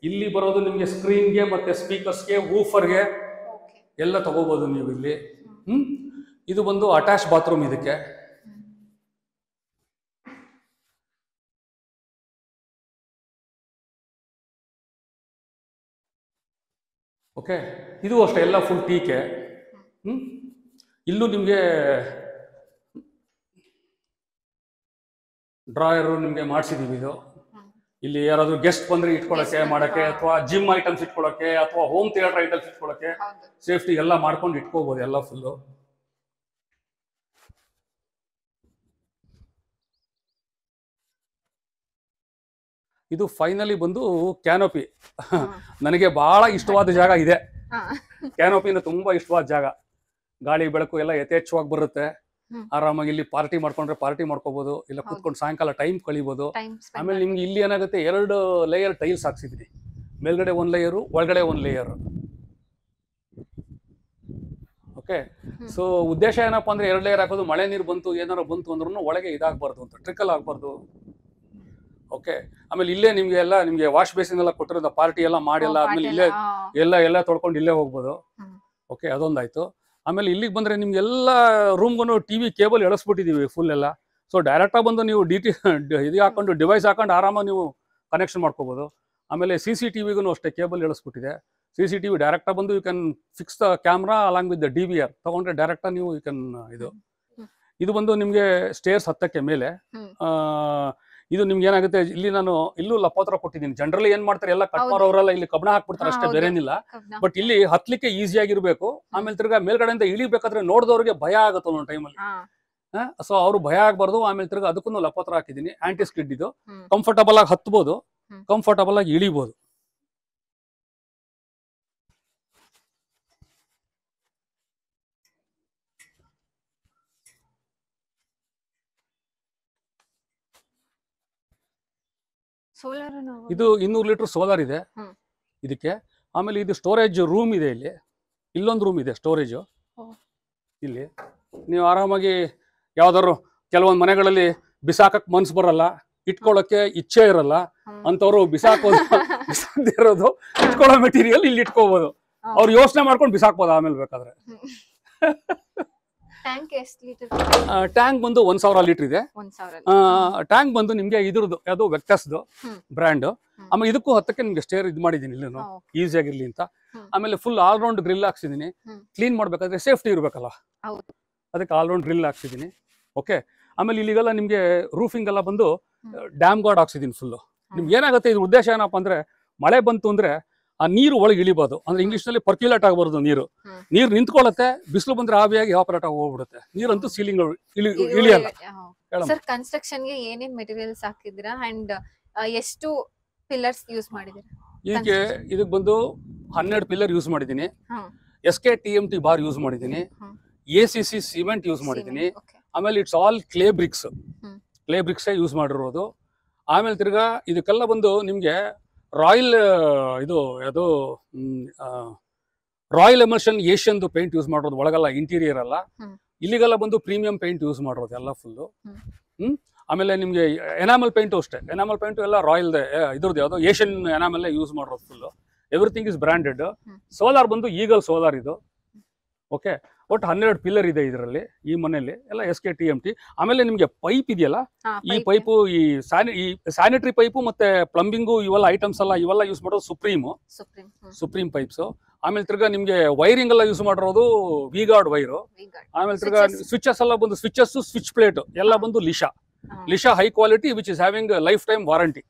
ಇಲ್ಲಿ ಬರೋದು ನಿಮ್ಗೆ ಸ್ಕ್ರೀನ್ಗೆ ಮತ್ತೆ ಸ್ಪೀಕರ್ಸ್ಗೆ ವೂಫರ್ಗೆ ಎಲ್ಲ ತಗೋಬಹುದು ನೀವು ಇಲ್ಲಿ. ಇದು ಬಂದು ಅಟ್ಯಾಚ್ ಬಾತ್ರೂಮ್ ಇದಕ್ಕೆ. ಓಕೆ. ಇದು ಅಷ್ಟೇ ಎಲ್ಲ ಫುಲ್ ಟೀಕೆ. ಇಲ್ಲೂ ನಿಮಗೆ ಡ್ರಾಯರು ನಿಮಗೆ ಮಾಡಿಸಿದೀವಿ. ಇದು ಇಲ್ಲಿ ಯಾರಾದ್ರೂ ಗೆಸ್ಟ್ ಬಂದ್ರೆ ಇಟ್ಕೊಳ್ಳೋಕೆ ಮಾಡಕ್ಕೆ, ಅಥವಾ ಜಿಮ್ ಐಟಮ್ಸ್ ಇಟ್ಕೊಳ್ಳೋಕೆ, ಅಥವಾ ಹೋಮ್ ಥಿಯೇಟರ್ ಐಟಮ್ಸ್ ಇಟ್ಕೊಳ್ಳೋಕೆ ಸೇಫ್ಟಿ ಎಲ್ಲ ಮಾಡ್ಕೊಂಡು ಇಟ್ಕೋಬಹುದು ಎಲ್ಲ ಫುಲ್ಲು. ಇದು ಫೈನಲಿ ಬಂದು ಕ್ಯಾನೋಪಿ. ನನಗೆ ಬಹಳ ಇಷ್ಟವಾದ ಜಾಗ ಇದೆ. ಕ್ಯಾನೋಪಿನ ತುಂಬಾ ಇಷ್ಟವಾದ ಜಾಗ. ಗಾಳಿ ಬೆಳಕು ಎಲ್ಲ ಯಥೇಚ್ಛವಾಗಿ ಬರುತ್ತೆ. ಆರಾಮಾಗಿ ಇಲ್ಲಿ ಪಾರ್ಟಿ ಮಾಡ್ಕೊಂಡ್ರೆ ಪಾರ್ಟಿ ಮಾಡ್ಕೋಬಹುದು, ಇಲ್ಲ ಕೂತ್ಕೊಂಡು ಸಾಯಂಕಾಲ ಟೈಮ್ ಕಳಿಬಹುದು. ಆಮೇಲೆ ನಿಮ್ಗೆ ಇಲ್ಲಿ ಏನಾಗುತ್ತೆ, 2 ಲೇಯರ್ ಟೈಲ್ಸ್ ಹಾಕ್ಸಿದೀನಿ. ಮೇಲ್ಗಡೆ 1 ಲೇಯರು, ಒಳಗಡೆ 1 ಲೇಯರ್. ಓಕೆ. ಸೊ ಉದ್ದೇಶ ಏನಪ್ಪಾ ಅಂದ್ರೆ 2 ಲೇಯರ್ ಹಾಕೋದು, ಮಳೆ ನೀರು ಬಂತು ಏನಾರು ಬಂತು ಅಂದ್ರೂ ಒಳಗೆ ಇದಾಗಬಾರ್ದು ಅಂತ, ಟ್ರಿಕಲ್ ಆಗಬಾರ್ದು. ಓಕೆ. ಆಮೇಲೆ ಇಲ್ಲೇ ನಿಮ್ಗೆ ವಾಶ್ ಬೇಸಿನ್ ಎಲ್ಲ ಕೊಟ್ಟಿರೋದು, ಪಾರ್ಟಿ ಎಲ್ಲ ಮಾಡಿ ಎಲ್ಲ ಆದ್ಮೇಲೆ ಇಲ್ಲೇ ಎಲ್ಲ ತೊಳ್ಕೊಂಡು ಇಲ್ಲೇ ಹೋಗ್ಬೋದು. ಓಕೆ, ಅದೊಂದಾಯ್ತು. ಆಮೇಲೆ ಇಲ್ಲಿಗೆ ಬಂದ್ರೆ ನಿಮ್ಗೆಲ್ಲ ರೂಮ್ಗೂ ಟಿವಿ ಕೇಬಲ್ ಎಳಿಸ್ಬಿಟ್ಟಿದೀವಿ ಫುಲ್ ಎಲ್ಲ. ಸೊ ಡೈರೆಕ್ಟಾಗಿ ಬಂದು ನೀವು ಇದು ಹಾಕೊಂಡು ಡಿವೈಸ್ ಹಾಕೊಂಡು ಆರಾಮಾಗಿ ನೀವು ಕನೆಕ್ಷನ್ ಮಾಡ್ಕೋಬಹುದು. ಆಮೇಲೆ CCTVಗೂ ಅಷ್ಟೇ ಕೇಬಲ್ ಎಳಿಸ್ಬಿಟ್ಟಿದೆ. CCTV ಡೈರೆಕ್ಟಾಗಿ ಬಂದು you can fix the camera along with the DVR ತಗೊಂಡ್ರೆ ಡೈರೆಕ್ಟಾಗಿ ನೀವು ಯು ಕ್ಯಾನ್ ಇದು ಬಂದು ನಿಮಗೆ ಸ್ಟೇರ್ಸ್ ಹತ್ತಕ್ಕೆ ಮೇಲೆ. ಇದು ನಿಮ್ಗೆ ಏನಾಗುತ್ತೆ, ಇಲ್ಲಿ ನಾನು ಇಲ್ಲೂ ಲಪೋತ್ರ ಕೊಟ್ಟಿದ್ದೀನಿ. ಜನರಲಿ ಏನ್ ಮಾಡ್ತಾರೆ, ಎಲ್ಲ ಕಟ್ ಮಾಡೋರೆಲ್ಲ ಇಲ್ಲಿ ಕಬ್ಬಣ ಹಾಕ್ಬಿಡ್ತಾರೆ ಅಷ್ಟೇ, ಬೇರೇನಿಲ್ಲ. ಬಟ್ ಇಲ್ಲಿ ಹತ್ಲಿಕ್ಕೆ ಈಸಿ ಆಗಿರ್ಬೇಕು. ಆಮೇಲೆ ತಿರ್ಗಾ ಮೇಲ್ಗಡೆಯಿಂದ ಇಳಿಬೇಕಾದ್ರೆ ನೋಡಿದವ್ರಿಗೆ ಭಯ ಆಗುತ್ತೆ ಒಂದೊಂದು ಟೈಮಲ್ಲಿ. ಸೊ ಅವ್ರು ಭಯ ಆಗ್ಬಾರ್ದು. ಆಮೇಲೆ ತಿರ್ಗಾ ಅದಕ್ಕೂ ಲಪೋತ್ರ ಹಾಕಿದ್ದೀನಿ. ಆಂಟಿ ಸ್ಕಿಡ್ ಇದು. ಕಂಫರ್ಟಬಲ್ ಆಗಿ ಹತ್ಬೋದು, ಕಂಫರ್ಟಬಲ್ ಆಗಿ ಇಳಿಬಹುದು. ಇದು 200 ಲೀಟರ್ ಸೋಲಾರ್ ಇದೆ ಇದಕ್ಕೆ. ಆಮೇಲೆ ಇದು ಸ್ಟೋರೇಜ್ ರೂಮ್ ಇದೆ. ಇಲ್ಲಿ ಇಲ್ಲೊಂದು ರೂಮ್ ಇದೆ ಸ್ಟೋರೇಜ್. ಇಲ್ಲಿ ನೀವು ಆರಾಮಾಗಿ ಯಾವ್ದಾದ್ರು ಕೆಲವೊಂದು ಮನೆಗಳಲ್ಲಿ ಬಿಸಾಕಕ್ ಮನ್ಸು ಬರಲ್ಲ, ಇಟ್ಕೊಳ್ಳೋಕೆ ಇಚ್ಛೆ ಇರಲ್ಲ ಅಂತವ್ರು ಬಿಸಾಕದಿರೋದು ಇಟ್ಕೊಳ್ಳೋ ಮೆಟೀರಿಯಲ್ ಇಲ್ಲಿ ಇಟ್ಕೋಬಹುದು. ಅವ್ರು ಯೋಚನೆ ಮಾಡ್ಕೊಂಡು ಬಿಸಾಕ್ಬೋದು ಆಮೇಲೆ ಬೇಕಾದ್ರೆ. ಟ್ಯಾಂಕ್ ಬಂದು 1000 ಲೀಟರ್ ಇದೆ. ಟ್ಯಾಂಕ್ ಬಂದು ನಿಮ್ಗೆ ಇದ್ರದ್ದು ಯಾವ್ದು ವೆಕ್ಟಸ್ದು ಬ್ರ್ಯಾಂಡ್. ಆಮೇಲೆ ಇದಕ್ಕೂ ಹತ್ತಕ್ಕೆ ನಿಮ್ಗೆ ಸ್ಟೇರ್ ಇದು ಮಾಡಿದೀನಿ ಇಲ್ಲೂ ಈಸಿ ಆಗಿರ್ಲಿ ಅಂತ. ಆಮೇಲೆ ಫುಲ್ ಆಲ್ರೌಂಡ್ ಗ್ರಿಲ್ ಹಾಕ್ಸಿದೀನಿ. ಕ್ಲೀನ್ ಮಾಡ್ಬೇಕಾದ್ರೆ ಸೇಫ್ಟಿ ಇರ್ಬೇಕಲ್ಲ, ಅದಕ್ಕೆ ಆಲ್ರೌಂಡ್ ಗ್ರಿಲ್ ಹಾಕ್ಸಿದೀನಿ. ಓಕೆ. ಆಮೇಲೆ ಇಲ್ಲಿಗೆಲ್ಲ ನಿಮ್ಗೆ ರೂಫಿಂಗ್ ಎಲ್ಲ ಬಂದು ಡ್ಯಾಮ್ ಗಾರ್ಡ್ ಹಾಕ್ಸಿದೀನಿ ಫುಲ್ಲು. ನಿಮ್ಗೆ ಏನಾಗುತ್ತೆ, ಇದು ಉದ್ದೇಶ ಏನಪ್ಪಾ ಅಂದ್ರೆ ಮಳೆ ಬಂತು ಅಂದ್ರೆ ಆ ನೀರು ಒಳಗೆ ಇಳಿಬೋದು, ಅಂದ್ರೆ ಇಂಗ್ಲಿಷ್ ನಲ್ಲಿ ಪರ್ಕ್ಯುಲೇಟ್ ಆಗಬಾರ್ದು. ನೀರು ನಿಂತ್ಕೊಳ್ಳುತ್ತೆ, ಬಿಸಿಲು ಬಂದ್ರೆ ಆವಿಯಾಗಿ ಎವಾಪರೇಟ್ ಆಗಿ ಹೋಗ್ಬಿಡುತ್ತೆ. ನೀರಂತೂ ಸೀಲಿಂಗ್ ಇಳಿಯಲ್ಲ. ಸರ್ ಕನ್ಸ್ಟ್ರಕ್ಷನ್ ಗೆ ಏನೇನ್ ಮೆಟೀರಿಯಲ್ಸ್ ಹಾಕಿದ್ದೀರಾ ಅಂಡ್ ಎಷ್ಟು ಪಿಲ್ಲರ್ಸ್ ಯೂಸ್ ಮಾಡಿದ್ದೀರಾ? ಇದಕ್ಕೆ ಬಂದು 12 ಪಿಲ್ಲರ್ ಯೂಸ್ ಮಾಡಿದ್ದೀನಿ, SK TMT ಬಾರ್ ಯೂಸ್ ಮಾಡಿದ್ದೀನಿ, ACC ಸಿಮೆಂಟ್ ಯೂಸ್ ಮಾಡಿದ್ದೀನಿ. ಆಮೇಲೆ it's all clay BRICS use ಮಾಡಿರೋದು. ಆಮೇಲೆ ತಿರ್ಗಾ ಇದಕ್ಕೆಲ್ಲ ಬಂದು ನಿಮ್ಗೆ royal royal emulsion Asian paint use ಮಾಡೋದು ಒಳಗಲ್ಲ, ಇಂಟೀರಿಯರ್ ಅಲ್ಲ. ಇಲ್ಲಿಗೆಲ್ಲ ಬಂದು ಪ್ರೀಮಿಯಂ ಪೇಂಟ್ ಯೂಸ್ ಮಾಡೋದು ಎಲ್ಲ ಫುಲ್ಲು. ಆಮೇಲೆ ನಿಮ್ಗೆ ಎನಾಮಲ್ ಪೇಂಟು ಅಷ್ಟೇ, ಎನಾಮಲ್ ಪೇಂಟು ಎಲ್ಲ ರಾಯಲ್ ಇದ್ರದ್ದು ಯಾವುದು ಏಷ್ಯನ್ ಎನಾಮಲ್ ಯೂಸ್ ಮಾಡೋದು full. Everything is branded. Solar ಬಂದು ಈಗಲ್ ಸೋಲಾರ್ ಇದು. ಓಕೆ, ಒಟ್ಟು 12 ಪಿಲ್ಲರ್ ಇದೆ ಇದರಲ್ಲಿ, ಈ ಮನೆಯಲ್ಲಿ ಎಲ್ಲ SK TMT. ಆಮೇಲೆ ನಿಮ್ಗೆ ಪೈಪ್ ಇದೆಯಲ್ಲ, ಈ ಪೈಪು ಈ ಸ್ಯಾನಿಟರಿ ಪೈಪು ಮತ್ತೆ ಪ್ಲಂಬಿಂಗು ಇವೆಲ್ಲ ಐಟಮ್ಸ್ ಎಲ್ಲ ಇವೆಲ್ಲ ಯೂಸ್ ಮಾಡೋದು ಸುಪ್ರೀಂ ಪೈಪ್ಸ್. ಆಮೇಲೆ ತಿರ್ಗಾ ನಿಮ್ಗೆ ವೈರಿಂಗ್ ಎಲ್ಲ ಯೂಸ್ ಮಾಡಿರೋದು ವಿಗಾರ್ಡ್ ವೈರು. ಆಮೇಲೆ ತಿರ್ಗಾ ಸ್ವಿಚಸ್ ಎಲ್ಲ ಬಂದು ಸ್ವಿಚ್ ಪ್ಲೇಟ್ ಎಲ್ಲ ಬಂದು ಲಿಶಾ high quality which is having lifetime warranty.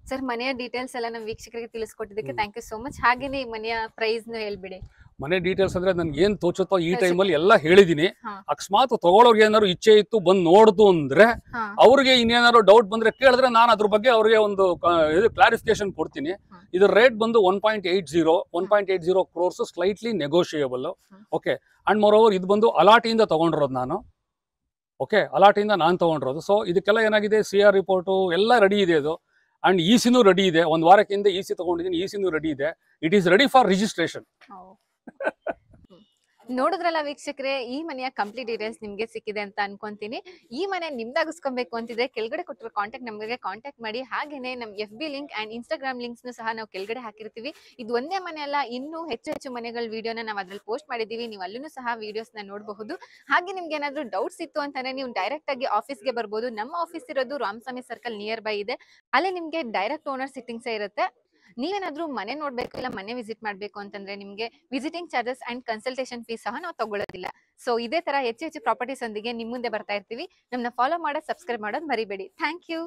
Sir, ಮನೆಯ ಡೀಟೇಲ್ಸ್ ಎಲ್ಲ ನಮ್ಮ ವೀಕ್ಷಕರಿಗೆ ತಿಳಿಸ್ಕೊಟ್ಟಿದ್ದಕ್ಕೆ ಥ್ಯಾಂಕ್ ಯು ಸೋ ಮಚ್. ಹಾಗೇನೆ ಈ ಮನೆಯ ಪ್ರೈಸ್ ನ ಹೇಳ್ಬಿಡಿ. ಮನೆ ಡೀಟೇಲ್ಸ್ ಅಂದ್ರೆ ನನ್ಗೆ ಏನ್ ತೋಚುತ್ತೋ ಈ ಟೈಮಲ್ಲಿ ಎಲ್ಲ ಹೇಳಿದೀನಿ. ಅಕಸ್ಮಾತ್ ತಗೊಳ್ಳೋರ್ಗೆ ಏನಾದ್ರು ಇಚ್ಛೆ ಇತ್ತು ಬಂದು ನೋಡ್ದು ಅಂದ್ರೆ ಅವ್ರಿಗೆ ಇನ್ನೇನಾದ್ರು ಡೌಟ್ ಬಂದ್ರೆ ಕೇಳಿದ್ರೆ ನಾನು ಅದ್ರ ಬಗ್ಗೆ ಅವ್ರಿಗೆ ಒಂದು ಕ್ಲಾರಿಫಿಕೇಶನ್ ಕೊಡ್ತೀನಿ. ಇದ್ರ ರೇಟ್ ಬಂದು 1.80 crores, slightly negotiable. Okay, and more over ಇದು ಬಂದು ಅಲಾಟಿಯಿಂದ ತಗೊಂಡಿರೋದು ನಾನು. ಓಕೆ, ಅಲಾಟಿಯಿಂದ ನಾನು ತಗೊಂಡಿರೋದು. ಸೊ ಇದಕ್ಕೆಲ್ಲ ಏನಾಗಿದೆ, CR ರಿಪೋರ್ಟು ಎಲ್ಲ ರೆಡಿ ಇದೆ ಇದು. ಅಂಡ್ ECನೂ ರೆಡಿ ಇದೆ. ಒಂದು ವಾರಕ್ಕಿಂತ EC ತಗೊಂಡಿದ್ದೀನಿ, ECನೂ ರೆಡಿ ಇದೆ. It is ready for registration. ನೋಡಿದ್ರಲ್ಲ ವೀಕ್ಷಕರೇ, ಈ ಮನೆಯ ಕಂಪ್ಲೀಟ್ ಡೀಟೇಲ್ಸ್ ನಿಮ್ಗೆ ಸಿಕ್ಕಿದೆ ಅಂತ ಅನ್ಕೊಂತೀನಿ. ಈ ಮನೆ ನಿಮ್ದಾಗಿಸ್ಕೊಬೇಕು ಅಂತಿದ್ರೆ ಕೆಳಗಡೆ ಕೊಟ್ಟಿರೋ ಕಾಂಟ್ಯಾಕ್ಟ್ ನಂಬರ್ಗೆ ಕಾಂಟ್ಯಾಕ್ಟ್ ಮಾಡಿ. ಹಾಗೇನೆ ನಮ್ಮ FB link and Instagram links ಸಹ ನಾವು ಕೆಳಗಡೆ ಹಾಕಿರ್ತೀವಿ. ಇದು ಒಂದೇ ಮನೆ ಅಲ್ಲ, ಇನ್ನೂ ಹೆಚ್ಚು ಮನೆಗಳ ವಿಡಿಯೋನ ನಾವು ಅದ್ರಲ್ಲಿ ಪೋಸ್ಟ್ ಮಾಡಿದೀವಿ. ನೀವು ಅಲ್ಲೂ ಸಹ ವಿಡಿಯೋಸ್ ನ ನೋಡಬಹುದು. ಹಾಗೆ ನಿಮ್ಗೆ ಏನಾದ್ರು ಡೌಟ್ಸ್ ಇತ್ತು ಅಂತಂದ್ರೆ ನೀವು ಡೈರೆಕ್ಟ್ ಆಗಿ ಆಫೀಸ್ಗೆ ಬರ್ಬೋದು. ನಮ್ಮ ಆಫೀಸ್ ಇರೋದು ರಾಮಸ್ವಾಮಿ ಸರ್ಕಲ್ ನಿಯರ್ ಬೈ ಇದೆ. ಅಲ್ಲಿ ನಿಮ್ಗೆ ಡೈರೆಕ್ಟ್ ಓನರ್ ಸಿಟ್ಟಿಂಗ್ಸ್ ಇರುತ್ತೆ. ನೀವೇನಾದ್ರೂ ಮನೆ ನೋಡ್ಬೇಕು ಇಲ್ಲ ಮನೆ ವಿಸಿಟ್ ಮಾಡ್ಬೇಕು ಅಂತಂದ್ರೆ ನಿಮ್ಗೆ visiting charges and consultation fees ಸಹ ನಾವು ತಗೊಳ್ಳೋದಿಲ್ಲ. ಸೊ ಇದೇ ತರ ಹೆಚ್ಚು ಪ್ರಾಪರ್ಟೀಸ್ ಒಂದಿಗೆ ನಿಮ್ ಮುಂದೆ ಬರ್ತಾ ಇರ್ತೀವಿ. ನಮ್ಮನ್ನ ಫಾಲೋ ಮಾಡೋದು, ಸಬ್ಸ್ಕ್ರೈಬ್ ಮಾಡೋದು ಮರಿಬೇಡಿ. Thank you.